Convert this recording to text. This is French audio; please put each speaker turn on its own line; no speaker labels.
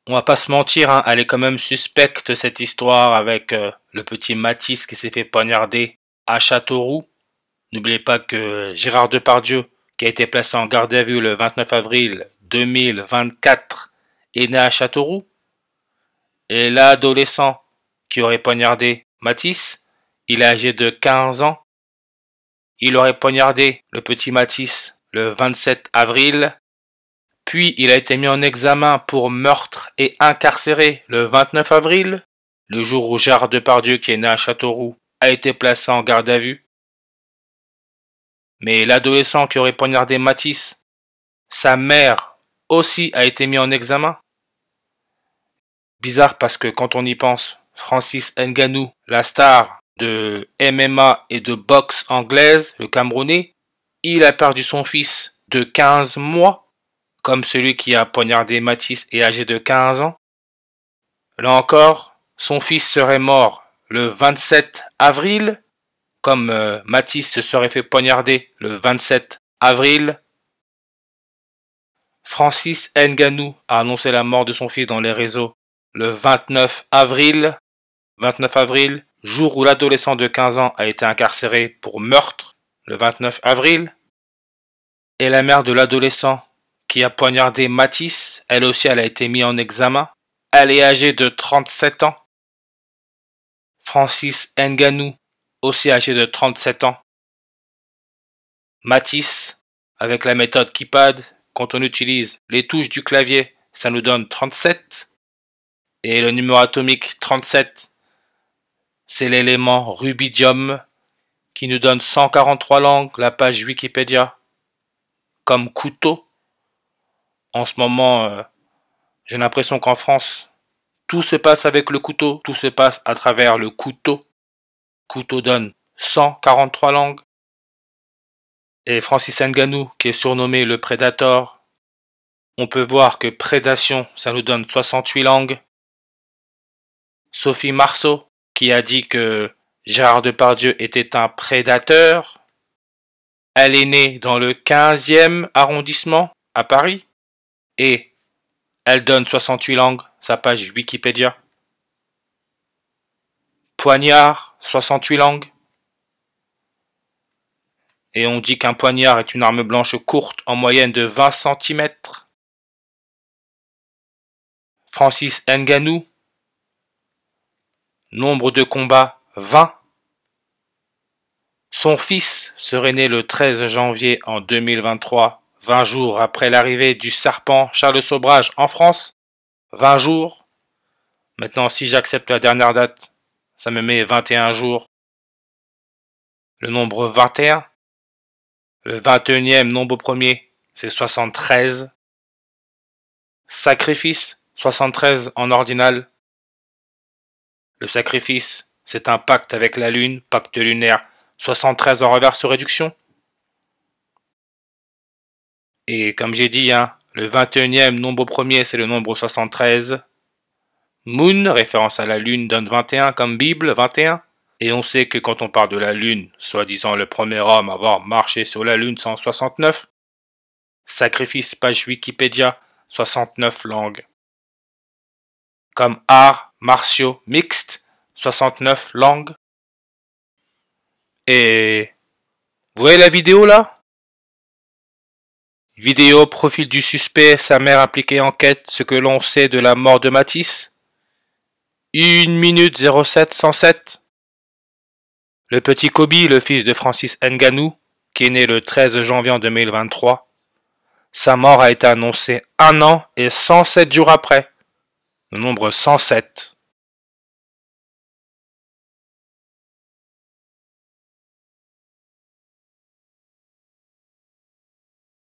On va pas se mentir, hein, elle est quand même suspecte cette histoire avec le petit Mathis qui s'est fait poignarder à Châteauroux. N'oubliez pas que Gérard Depardieu, qui a été placé en garde à vue le 29 avril 2024, est né à Châteauroux. Et l'adolescent qui aurait poignardé Mathis, il est âgé de 15 ans. Il aurait poignardé le petit Mathis le 27 avril. Puis il a été mis en examen pour meurtre et incarcéré le 29 avril, le jour où Gérard Depardieu, qui est né à Châteauroux, a été placé en garde à vue. Mais l'adolescent qui aurait poignardé Mathis, sa mère aussi a été mis en examen. Bizarre parce que quand on y pense, Francis Ngannou, la star de MMA et de boxe anglaise, le Camerounais, il a perdu son fils de 15 mois. Comme celui qui a poignardé Mathis est âgé de 15 ans. Là encore, son fils serait mort le 27 avril, comme Mathis se serait fait poignarder le 27 avril. Francis Ngannou a annoncé la mort de son fils dans les réseaux le 29 avril. 29 avril, jour où l'adolescent de 15 ans a été incarcéré pour meurtre, le 29 avril. Et la mère de l'adolescent qui a poignardé Mathis, elle aussi elle a été mise en examen. Elle est âgée de 37 ans. Francis Ngannou, aussi âgé de 37 ans. Mathis, avec la méthode Keypad, quand on utilise les touches du clavier, ça nous donne 37. Et le numéro atomique 37, c'est l'élément rubidium qui nous donne 143 langues, la page Wikipédia, comme couteau. En ce moment, j'ai l'impression qu'en France, tout se passe avec le couteau, tout se passe à travers le couteau. Couteau donne 143 langues. Et Francis Ngannou, qui est surnommé le Predator, on peut voir que prédation, ça nous donne 68 langues. Sophie Marceau, qui a dit que Gérard Depardieu était un prédateur, elle est née dans le 15e arrondissement à Paris. Et elle donne 68 langues, sa page Wikipédia. Poignard, 68 langues. Et on dit qu'un poignard est une arme blanche courte en moyenne de 20 cm. Francis Ngannou, nombre de combats 20. Son fils serait né le 13 janvier en 2023, 20 jours après l'arrivée du serpent Charles Sobrage en France. 20 jours. Maintenant, si j'accepte la dernière date, ça me met 21 jours. Le nombre 21. Le 21e nombre premier, c'est 73. Sacrifice, 73 en ordinal. Le sacrifice, c'est un pacte avec la lune, pacte lunaire, 73 en reverse réduction. Et comme j'ai dit, hein, le 21e nombre premier, c'est le nombre 73. Moon, référence à la lune, donne 21 comme Bible, 21. Et on sait que quand on parle de la lune, soi-disant le premier homme à avoir marché sur la lune, 169. Sacrifice, page Wikipédia, 69 langues. Comme arts martiaux mixtes, 69 langues. Et vous voyez la vidéo là? Vidéo, profil du suspect, sa mère impliquée en enquête, ce que l'on sait de la mort de Mathis. 1 minute 07 107. Le petit Kobe, le fils de Francis Ngannou, qui est né le 13 janvier en 2023. Sa mort a été annoncée 1 an et 107 jours après. Le nombre 107.